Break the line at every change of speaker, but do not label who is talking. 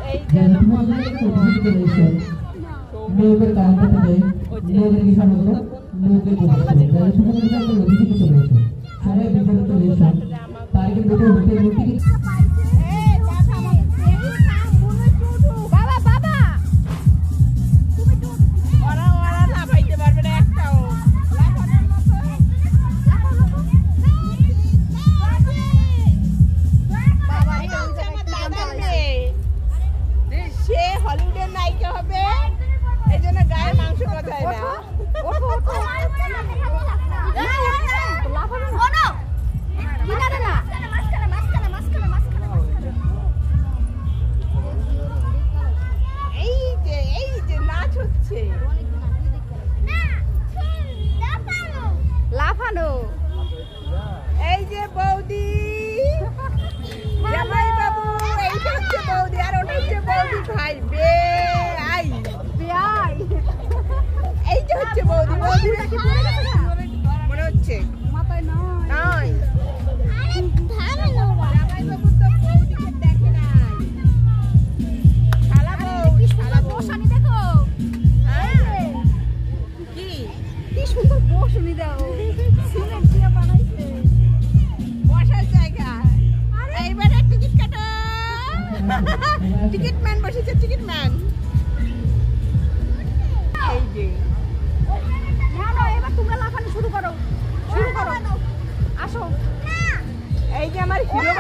এই যে
নিয়োগের কারণটা থেকে নিয়োগের কি স্বাগত নিয়োগের সবাই বিদ্যালয় রিলেশন তারিখের ভিতরে হতে হতে
হলিউডের নায়িকা হবে এই জন্য গায়ে মাংস কোথায় না এই যে নাচ হচ্ছে লাফানো এই যে বৌদি জামাই বাবু এইটা হচ্ছে বৌদি আর ওটা হচ্ছে বৌদি ভাই এইটা হচ্ছে বৌদি বৌদিটা কি পড়ে গেছে না মনে হচ্ছে মাথায় নয় জামাই বাবু তো বৌদিকে দেখে নাই শালা বসানি দেখো হ্যাঁ কি সুন্দর বসানি দাও সিমেন্ট দিয়ে বানাইছে বসার জায়গা এইবারে টিকিট কাটো টিকিট ম্যান বসেছে টিকিট ম্যান এই যে না এবার তোমরা লাফানো শুরু করো আসো এই যে আমার হিরো